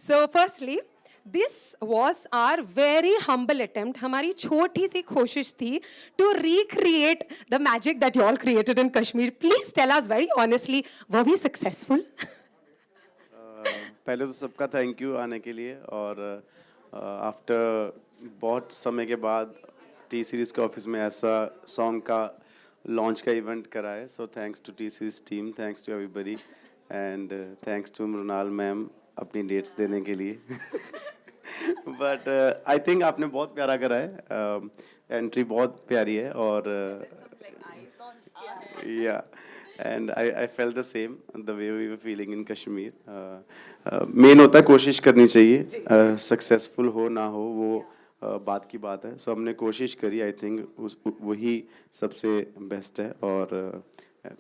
So, firstly, this was our very humble attempt. हमारी छोटी सी कोशिश थी to recreate the magic that you all created in Kashmir. Please tell us very honestly, were we successful? पहले तो सबका thank you आने के लिए और आफ्टर बहुत समय के बाद टी सीरीज़ के ऑफिस में ऐसा सॉन्ग का लॉन्च का इवेंट करा है. So thanks to T Series team, thanks to everybody and thanks to Mrunal ma'am अपनी डेट्स देने के लिए. बट आई थिंक आपने बहुत प्यारा करा है. एंट्री बहुत प्यारी है और या and I felt the same the way we were feeling in Kashmir. Main होता है कोशिश करनी चाहिए. सक्सेसफुल हो ना हो वो बात की बात है. सो हमने कोशिश करी. आई थिंक उस वही सबसे बेस्ट है और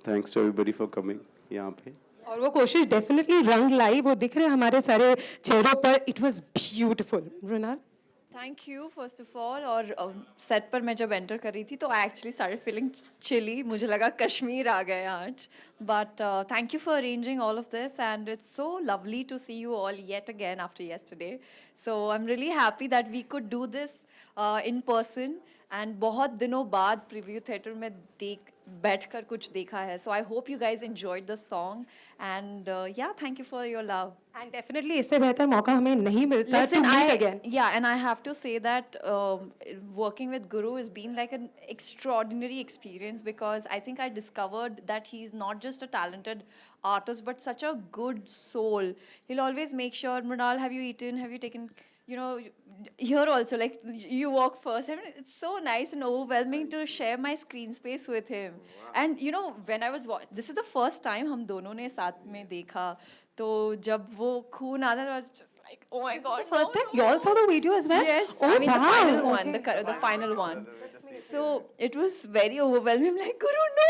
thanks to everybody for coming यहाँ पे. और वो कोशिश डेफिनेटली रंग लाई. वो दिख रहे हैं हमारे सारे चेहरों पर. It was beautiful. Mrunal, thank you first of all. और सेट पर मैं जब एंटर कर रही थी तो I actually started feeling chilly. मुझे लगा कश्मीर आ गए आज. But thank you for arranging all of this and it's so lovely to see you all yet again after yesterday. So I am really happy that we could do this in person. And बहुत दिनों बाद preview theatre में बैठकर कुछ देखा है. So I hope you guys enjoyed the song and yeah thank you for your love. And definitely इससे बेहतर मौका हमें नहीं मिलता to Listen, meet again. yeah, and I have to say that working with Guru has been like an extraordinary experience because I think I discovered that he's not just a talented artist but such a good soul. He'll always make sure, Mrinal, have you eaten? Have you taken, you know, here also, like you walk first. I mean, it's so nice and overwhelming to share my screen space with him. And you know, when I was this is the first time हम दोनों ने साथ में देखा. तो जब वो खून आता था, I was just like, oh my god. First time you all saw the video as well? Yes, Oh, I mean wow. the final one, Okay. the final one. So it was very overwhelming. I'm like, Guru, no!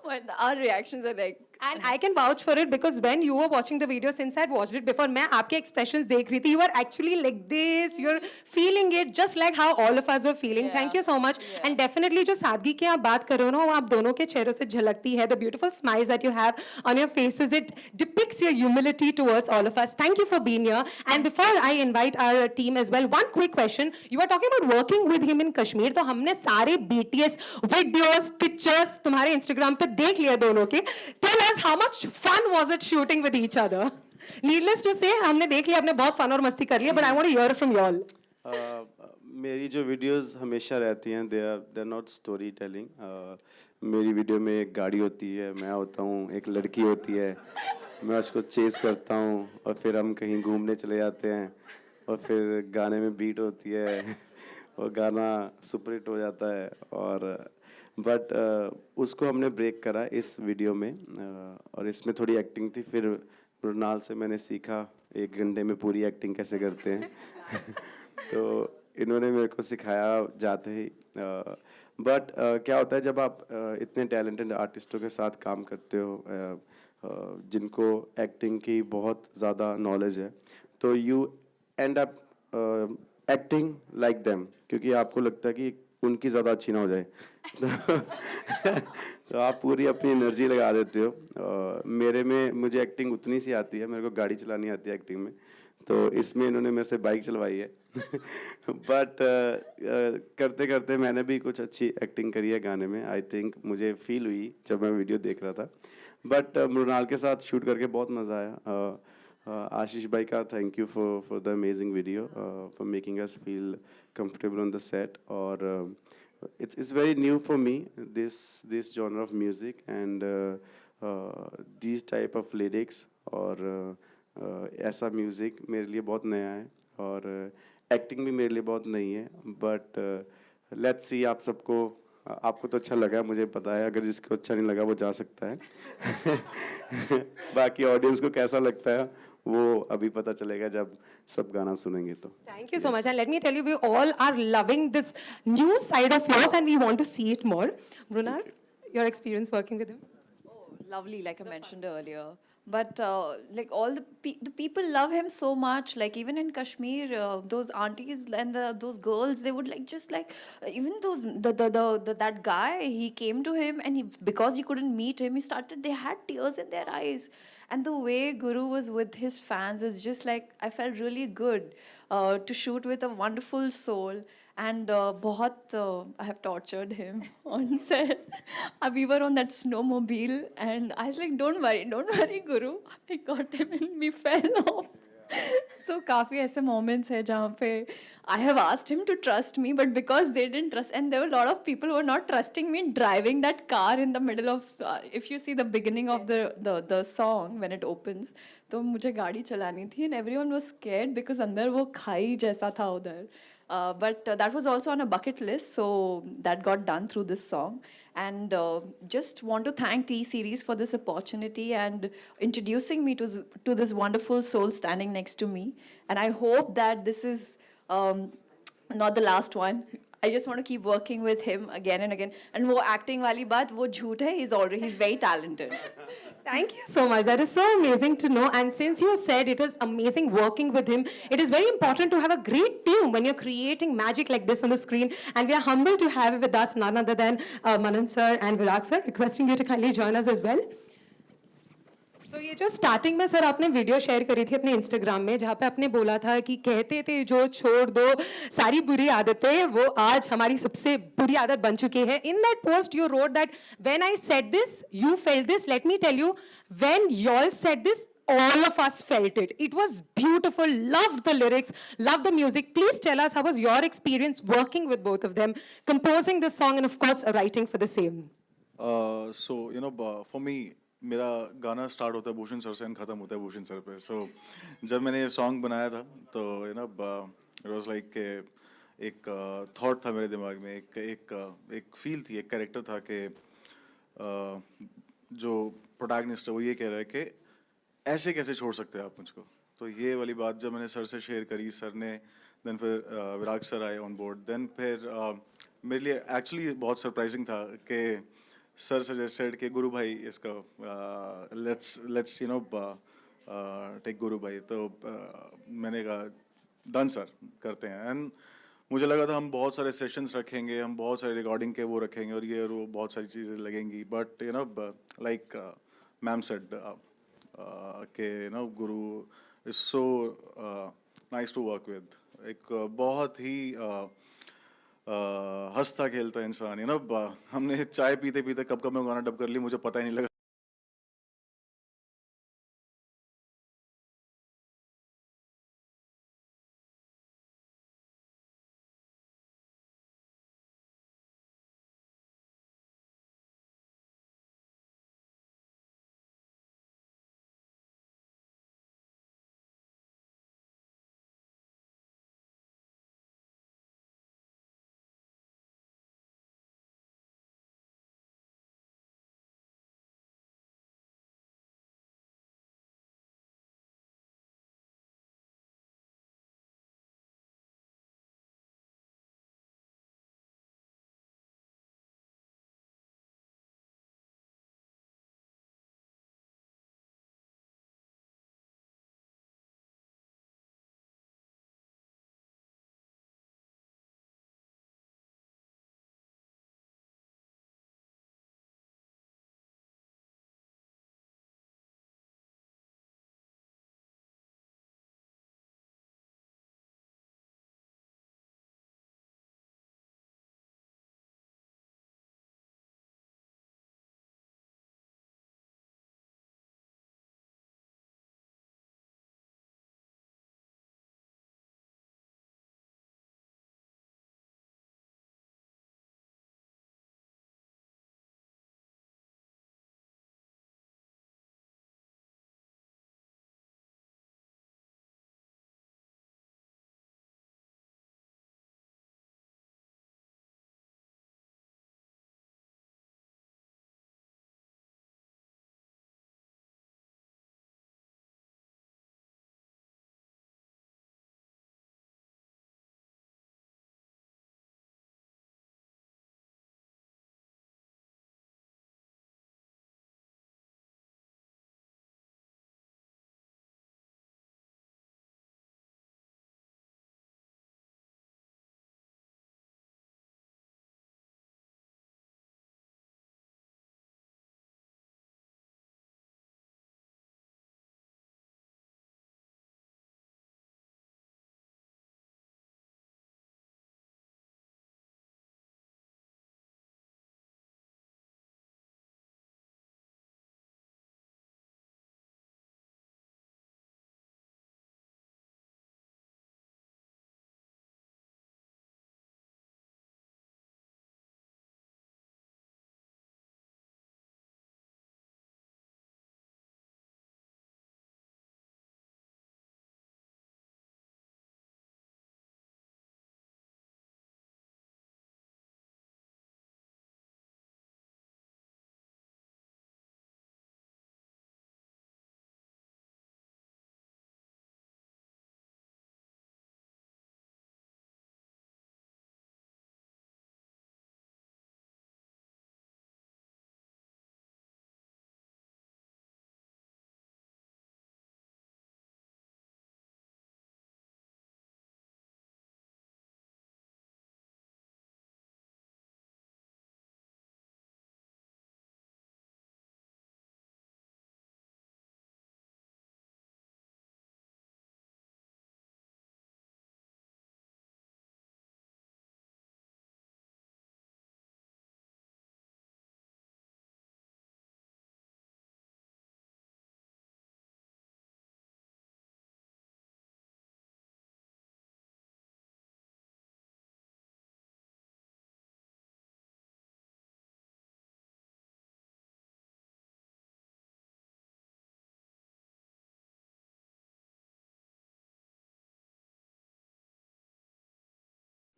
But our reactions are like, And I can vouch for it because when you were watching the video, since I'd watched it before, मैं आपके expressions देख रही थी. You were actually like this. You're feeling it just like how all of us were feeling. Yeah. Thank you so much. Yeah. And definitely जो सादगी की आप बात कर रहे हो ना, वो आप दोनों के चेहरों से झलकती है. The beautiful smiles that you have on your faces, it depicts your humility towards all of us. Thank you for being here. And before I invite our team as well, one quick question. You were talking about working with him in Kashmir. तो हमने सारे BTS videos, pictures तुम्हारे Instagram पे देख लिया दोनों के. Tell us how much fun was it shooting with each other? Needless to say, हमने देख लिया, हमने बहुत fun और मस्ती कर लिया. But I want to hear from you all. मेरी जो वीडियोस हमेशा रहती हैं they are not story telling. मेरी वीडियो में एक गाड़ी होती है, मैं होता हूँ, एक लड़की होती है, मैं उसको चेस करता हूँ और फिर हम कहीं घूमने चले जाते हैं और फिर गाने में बीट होती है और गाना सुपर हिट हो जाता है. और बट उसको हमने ब्रेक करा इस वीडियो में और इसमें थोड़ी एक्टिंग थी. फिर मृणाल से मैंने सीखा 1 घंटे में पूरी एक्टिंग कैसे करते हैं. तो इन्होंने मेरे को सिखाया जाते ही. बट क्या होता है जब आप इतने टैलेंटेड आर्टिस्टों के साथ काम करते हो जिनको एक्टिंग की बहुत ज़्यादा नॉलेज है, तो you and up acting like them, क्योंकि आपको लगता है कि उनकी ज़्यादा अच्छी ना हो जाए. तो आप पूरी अपनी एनर्जी लगा देते हो. मुझे एक्टिंग उतनी सी आती है, मेरे को गाड़ी चलानी आती है एक्टिंग में, तो इसमें इन्होंने मेरे से बाइक चलवाई है. बट करते करते मैंने भी कुछ अच्छी एक्टिंग करी है गाने में. आई थिंक मुझे फील हुई जब मैं वीडियो देख रहा था. बट मृणाल के साथ शूट करके बहुत मज़ा आया. आशीष भाई का thank you for the amazing video, for making us feel comfortable on the set. और it's very new for me, this genre of music and these type of lyrics. और ऐसा म्यूज़िक मेरे लिए बहुत नया है और एक्टिंग भी मेरे लिए बहुत नई है. बट लेट्स सी, आपको तो अच्छा लगा, मुझे पता है. अगर जिसको अच्छा नहीं लगा वो जा सकता है. बाकी ऑडियंस को कैसा लगता है वो अभी पता चलेगा जब सब गाना सुनेंगे तो. Thank you so much. And let me tell you, we all are loving this new side of yours and we want to see it more. Brunal, your experience working with him? oh, lovely, like I mentioned earlier. But like all the people love him so much. Like even in Kashmir, those aunties and those girls, they would like just like even those that guy. He came to him and because he couldn't meet him, he started. They had tears in their eyes, and the way Guru was with his fans is just like I felt really good to shoot with a wonderful soul. And I have tortured him on set. We were on that snowmobile, and I was like, don't worry, Guru. I got him, and we fell off. So काफी ऐसे moments है जहाँ पे I have asked him to trust me, but because they didn't trust, and there were a lot of people who were not trusting me driving that car in the middle of. If you see the beginning of the song when it opens, तो मुझे गाड़ी चलानी थी, and everyone was scared because अंदर वो खाई जैसा था उधर. But that was also on a bucket list, so that got done through this song. And just want to thank T Series for this opportunity and introducing me to this wonderful soul standing next to me. And I hope that this is not the last one. I just want to keep working with him again and again. And वो acting वाली बात वो झूठ है. He's very talented. Thank you so much. That is so amazing to know. And since you said it was amazing working with him, it is very important to have a great team when you're creating magic like this on the screen. And we are humbled to have with us none other than Manan sir and Virag sir, requesting you to kindly join us as well. तो ये जो starting में sir आपने video share करी थी अपने Instagram में जहाँ पे आपने बोला था कि कहते थे जो छोड़ दो सारी बुरी आदतें वो आज हमारी सबसे बुरी आदत बन चुकी है in that post you wrote that when I said this you felt this let me tell you when you all said this all of us felt it. It was beautiful. Loved the lyrics, loved the music. Please tell us how was your experience working with both of them, composing the song and of course writing for the same. So for me मेरा गाना start होता है Bhushan sir से and ख़त्म होता है Bhushan sir पे. सो जब मैंने ये सॉन्ग बनाया था तो इट वाज लाइक एक थॉट था मेरे दिमाग में, एक फील थी, एक कैरेक्टर था कि जो प्रोटैगनिस्ट है वो ये कह रहा है कि ऐसे कैसे छोड़ सकते हैं आप मुझको. तो ये वाली बात जब मैंने सर से शेयर करी, सर ने देन फिर विराग सर आए ऑन बोर्ड. देन फिर मेरे लिए एक्चुअली बहुत सरप्राइजिंग था कि सर सजेस्टेड कि गुरु भाई इसका लेट्स टेक गुरु भाई. तो मैंने कहा डन सर, करते हैं. एंड मुझे लगा था हम बहुत सारे सेशंस रखेंगे, हम बहुत सारे रिकॉर्डिंग के वो रखेंगे और ये और वो बहुत सारी चीज़ें लगेंगी. बट लाइक मैम सेड के Guru is so nice to work with. एक बहुत ही हंसता खेलता इंसान. हमने चाय पीते पीते कब कब मैं गाना डब कर ली मुझे पता ही नहीं लगा.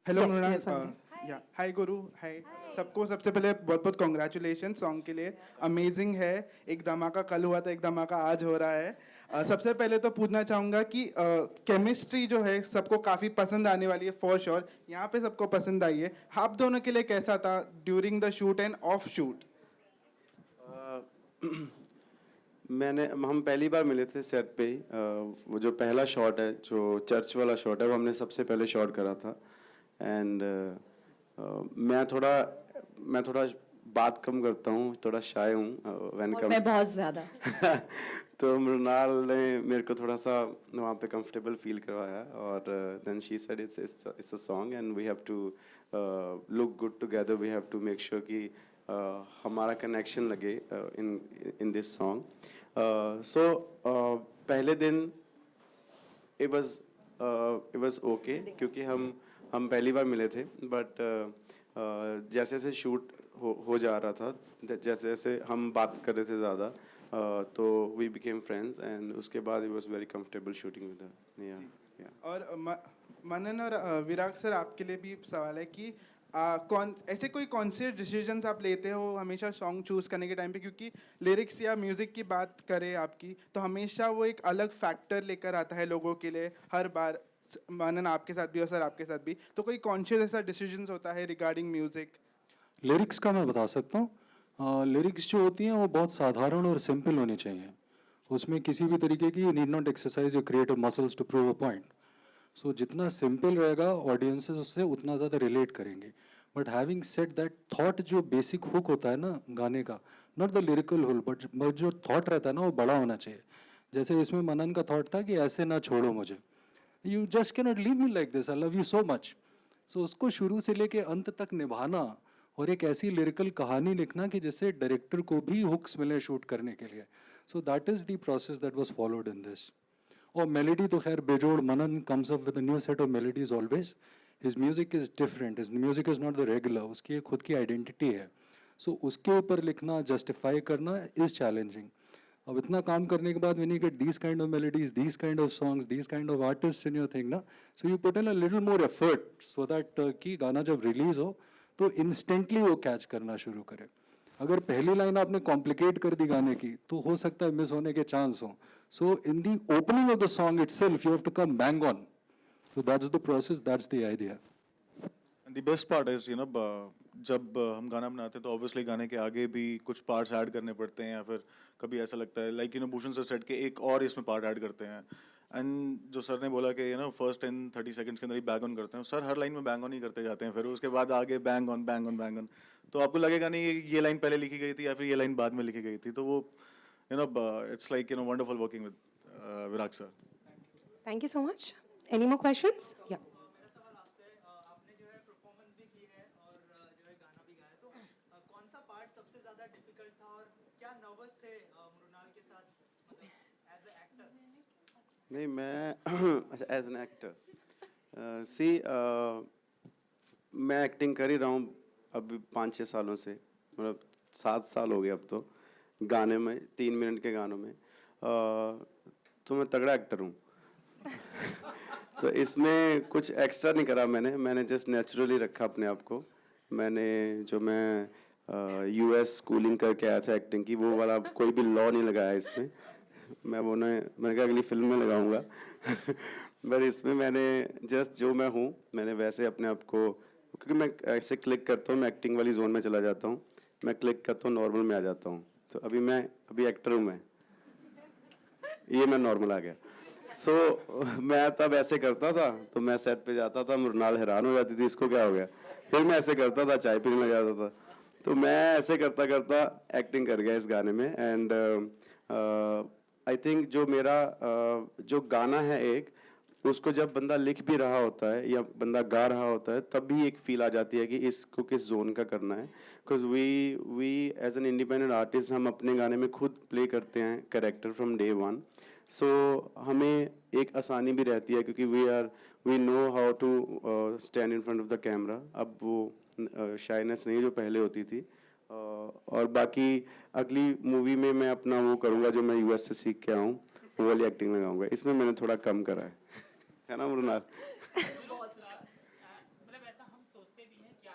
Hello Yes, Mrunal yes, Mandeep. या हाय गुरु हाय सबको सबसे पहले बहुत बहुत कॉन्ग्रेचुलेशन सॉन्ग के लिए अमेजिंग है एक धमाका कल हुआ था एक धमाका आज हो रहा है सबसे पहले तो पूछना चाहूँगा कि केमिस्ट्री जो है सबको काफ़ी पसंद आने वाली है फॉर श्योर यहाँ पे सबको पसंद आई है आप दोनों के लिए कैसा था during the shoot end of shoot हम पहली बार मिले थे सेट पे ही वो जो पहला शॉट है जो चर्च वाला शॉट है वो हमने सबसे पहले शॉट करा था एंड मैं थोड़ा बात कम करता हूँ थोड़ा शाय हूँ व्हेन और कम मैं बहुत ज़्यादा तो मृणाल ने मेरे को थोड़ा सा वहाँ पे कंफर्टेबल फील करवाया और then she said it's a song and we have to look good together we have to make sure कि हमारा कनेक्शन लगे इन दिस सॉन्ग सो पहले दिन it was okay क्योंकि हम पहली बार मिले थे बट जैसे जैसे शूट हो जा रहा था जैसे जैसे हम बात कर रहे थे ज़्यादा तो वी बिकेम फ्रेंड्स एंड उसके बाद it was very comfortable shooting with her yeah और मनन और विराग सर आपके लिए भी सवाल है कि ऐसे कोई कॉन्शियस डिसीजंस आप लेते हो हमेशा सॉन्ग चूज करने के टाइम पे क्योंकि लिरिक्स या म्यूजिक की बात करें आपकी तो हमेशा वो एक अलग फैक्टर लेकर आता है लोगों के लिए हर बार मनन आपके साथ भी और सर आपके साथ भी तो कोई कॉन्शियस ऐसा डिसीजंस होता है रिगार्डिंग म्यूजिक लिरिक्स का मैं बता सकता हूँ लिरिक्स जो होती हैं वो बहुत साधारण और सिंपल होनी चाहिए उसमें किसी भी तरीके की need not exercise your creative muscles to prove a point so जितना सिंपल रहेगा ऑडियंसेस उससे उतना ज़्यादा रिलेट करेंगे but having said that thought जो बेसिक हुक होता है ना गाने का not the lyrical hull but जो थॉट रहता है ना वो बड़ा होना चाहिए जैसे इसमें मनन का थॉट था कि ऐसे ना छोड़ो मुझे you just can not leave me like this I love you so much so उसको शुरू से लेके अंत तक निभाना और एक ऐसी लिरिकल कहानी लिखना कि जिससे डायरेक्टर को भी हुक्स मिले शूट करने के लिए so that is the process that was followed in this और मेलोडी तो खैर बेजोड़ Manan comes up with a new set of melodies always his music is different his music is not the regular उसकी एक खुद की आइडेंटिटी है सो उसके ऊपर लिखना जस्टिफाई करना इज़ चैलेंजिंग अब इतना काम करने के बाद when you get these kind of melodies, these kind of songs, these kind of artists in your thing ना, so you put in a little more effort so that कि गाना जब रिलीज हो तो instantly वो कैच करना शुरू करे अगर पहली लाइन आपने कॉम्प्लिकेट कर दी गाने की तो हो सकता है मिस होने के चांस हो so in the opening of the song itself you have to come bang on so that's the process that's the idea the best part is जब हम गाना बनाते हैं तो ऑब्वियसली गाने के आगे भी कुछ पार्ट्स ऐड करने पड़ते हैं या फिर कभी ऐसा लगता है लाइक भूषण सर सेट के एक और इसमें पार्ट ऐड करते हैं एंड जो सर ने बोला कि फर्स्ट 10-30 सेकंड्स के अंदर ही बैंग ऑन करते हैं सर हर लाइन में बैंग ऑन ही करते जाते हैं फिर उसके बाद आगे bang on bang on bang on तो आपको लगेगा नहीं ये लाइन पहले लिखी गई थी या फिर ये लाइन बाद में लिखी गई थी तो वो it's like wonderful working with Virag sir Thank you so much. Any more questions? Yeah. आपने जो है परफॉर्मेंस भी की है और जो है गाना भी गाया तो कौन सा पार्ट सबसे ज्यादा डिफिकल्ट था और क्या नर्वस थे मृणाल के साथ एज अ एक्टर नहीं मैं एज एन एक्टर सी मैं एक्टिंग कर ही रहा हूँ अभी 5-6 सालों से मतलब 7 साल हो गए अब तो गाने में 3 मिनट के गानों में तो मैं तगड़ा एक्टर हूँ तो इसमें कुछ एक्स्ट्रा नहीं करा मैंने जस्ट नेचुरली रखा अपने आप को मैंने जो मैं यूएस स्कूलिंग करके आया था एक्टिंग की वो वाला कोई भी लॉ नहीं लगाया इसमें मैंने कहा अगली फिल्म में लगाऊंगा बट इसमें मैंने जस्ट जो मैं हूँ मैंने वैसे अपने आप को क्योंकि मैं ऐसे क्लिक करता हूँ मैं एक्टिंग वाली जोन में चला जाता हूँ मैं क्लिक करता हूँ नॉर्मल में आ जाता हूँ तो अभी एक्टर हूँ मैं ये मैं नॉर्मल आ गया सो मैं तब ऐसे करता था तो मैं सेट पे जाता था मृणाल हैरान हो जाती थी इसको क्या हो गया फिर मैं ऐसे करता था चाय पीने लग जाता था तो मैं ऐसे करता करता एक्टिंग कर गया इस गाने में एंड आई थिंक जो मेरा जो गाना है एक उसको जब बंदा लिख भी रहा होता है या बंदा गा रहा होता है तब भी एक फील आ जाती है कि इसको किस जोन का करना है because we as an independent artist हम अपने गाने में खुद प्ले करते हैं character from day one so हमें एक आसानी भी रहती है क्योंकि we know how to stand in front of the camera अब वो शाइनेस नहीं जो पहले होती थी और बाकी अगली मूवी में मैं अपना वो करूँगा जो मैं यूएस से सीख के आऊँ वो वाली एक्टिंग लगाऊंगा इसमें मैंने थोड़ा कम करा है ना मृणाल मतलब ऐसा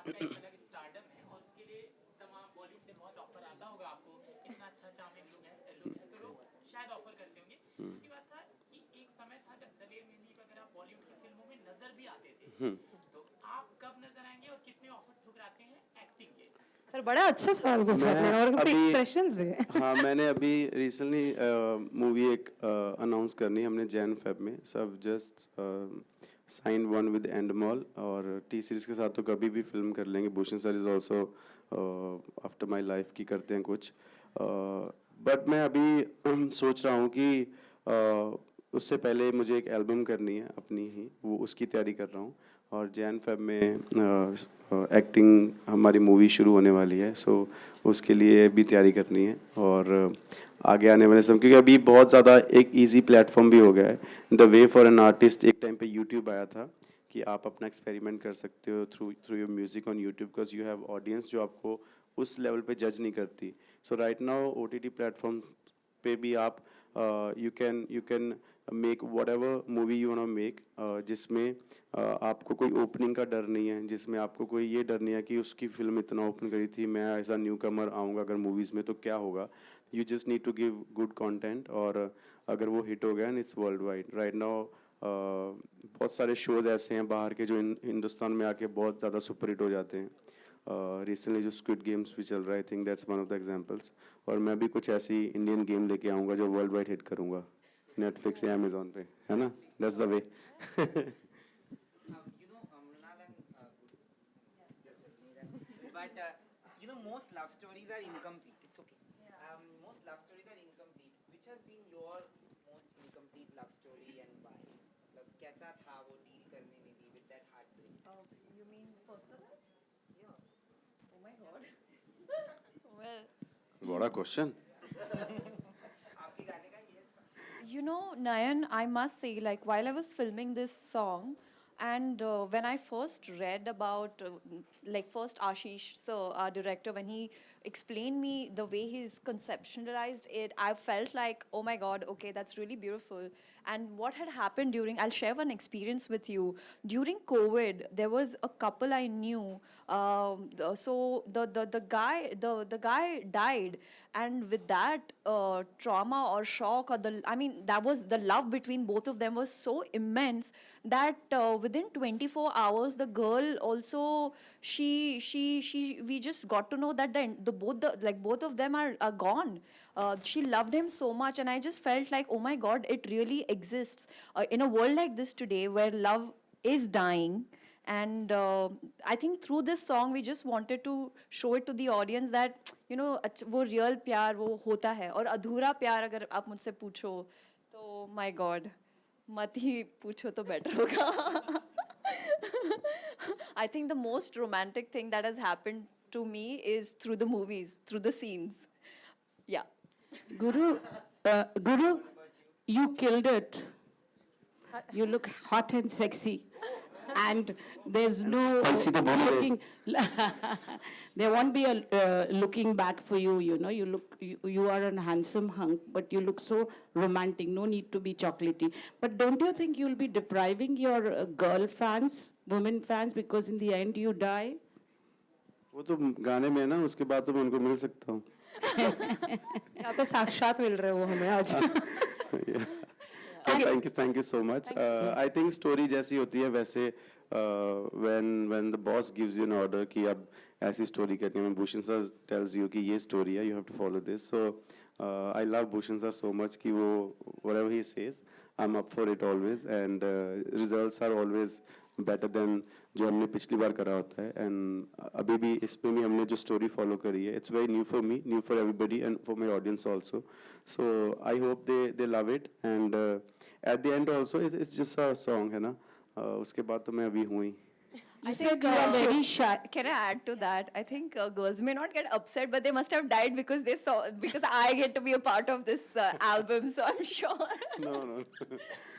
आपका एक अलग स्टारडम है और उसके लिए तमाम बॉलीवुड से बहुत ऑफर आता होगा आपको, इतना अच्छा चार्मिंग लुक है तो लोग शायद ऑफर करते होंगे। दूसरी बात था कि एक समय था जब दलेर मेहंदी वगैरह बॉलीवुड की फिल्मों में नजर भी आते थे, तो आप कब नजर आएंगे और कितने ऑफर ठुकराते हैं एक्टिंग के? सर बड़ा अच्छा सवाल पूछा मैं आपने और अभी- एक्सप्रेशंस भी हाँ, मैंने अभी रिसेंटली मूवी एक अनाउंस करनी है हमने जैन फेब में, सब जस्ट साइन वन विद एंडमॉल, और टी सीरीज के साथ तो कभी भी फिल्म कर लेंगे। Bhushan sir is also after my life की करते हैं कुछ, बट मैं अभी सोच रहा हूँ कि उससे पहले मुझे एक एल्बम करनी है अपनी ही, वो उसकी तैयारी कर रहा हूँ। और जैन फेब में एक्टिंग हमारी मूवी शुरू होने वाली है, सो उसके लिए भी तैयारी करनी है। और आगे आने वाले समय, क्योंकि अभी बहुत ज़्यादा एक इजी प्लेटफॉर्म भी हो गया है, the way for an artist. एक टाइम पे यूट्यूब आया था कि आप अपना एक्सपेरिमेंट कर सकते हो through your music on YouTube, because you have audience जो आपको उस लेवल पे जज नहीं करती। सो राइट नाउ OTT प्लेटफॉर्म पे भी आप you can make what ever movie you want make, जिसमें आपको कोई ओपनिंग का डर नहीं है, जिसमें आपको कोई ये डर नहीं है कि उसकी फिल्म इतना ओपन करी थी, मैं एज अ न्यू कमर आऊँगा अगर मूवीज़ में तो क्या होगा। You just need to give good content, और अगर वो हिट हो गया and it's worldwide. Right now बहुत सारे शोज़ ऐसे हैं बाहर के जो हिंदुस्तान में आके बहुत ज़्यादा सुपर हिट हो जाते हैं। रिसेंटली जो स्क्विड गेम्स भी चल रहा है, I think that's one of the examples. और मैं भी कुछ ऐसी इंडियन गेम लेके आऊँगा जो वर्ल्ड वाइड हिट करूँगा नेटफ्लिक्स या अमेजोन पे, है ना? That's the way. But most love stories are incomplete. It's okay. Most love stories are incomplete. Which has been your most incomplete love story and why? मतलब कैसा था वो deal करने में भी with that heartbreak? You mean personal? Yeah. Oh my god. Well, बड़ा question. आपके गाने का ये you know, Nayan, I must say, like, while I was filming this song, and when I first read about, like, first Ashish sir, our director, when he explained me the way he's conceptualized it, I felt like, oh my god, okay, that's really beautiful. And what had happened during, I'll share one experience with you. During COVID, there was a couple I knew. So the guy died, and with that trauma or shock, or that was the love between both of them was so immense that within 24 hours, the girl also we just got to know that both of them are gone. She loved him so much, and I just felt like, oh my god, it really exists in a world like this today where love is dying. And I think through this song we just wanted to show it to the audience that, you know, वो real प्यार वो होता है, और अधूरा प्यार अगर आप मुझसे पूछो तो my god, मत ही पूछो तो better होगा. I think the most romantic thing that has happened to me is through the movies, through the scenes. Yeah. Guru, you killed it. You look hot and sexy. And there's no looking. There won't be a looking back for you. You know, you are a handsome hunk, but you look so romantic. No need to be chocolatey. But don't you think you'll be depriving your girl fans, women fans, because in the end you die? वो तो गाने में है ना, उसके बाद तो मैं उनको मिल सकता हूँ। यहाँ पे साक्षात मिल रहे हो हमें आज. Thank you so much. I think story जैसी होती है वैसे, when the boss gives you an order कि अब ऐसी story करनी है, Bhushan sir tells you कि ये story है, you have to follow this. So I love Bhushan sir so much कि वो whatever he says, I'm up for it always, and results are always better than जो हमने पिछली बार करा होता है. And अभी भी इसमें भी हमने जो story follow करी है, it's very new for me, new for everybody, and for my audience also. So I hope they love it, and at the end also it's just a song, है ना. उसके बाद तो मैं अभी हूँ ही. You said you are very shy. Can I add to that? I think girls may not get upset, but they must have died because I get to be a part of this album, so I'm sure. No.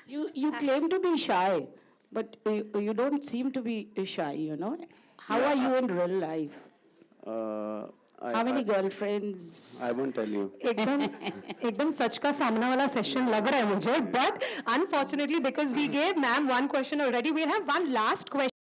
You claim to be shy, but you don't seem to be shy, you know. How are you in real life? How many girlfriends? I won't tell you. एकदम सच का सामना वाला session लग रहा है मुझे, but unfortunately because we gave ma'am one question already, we'll have one last question.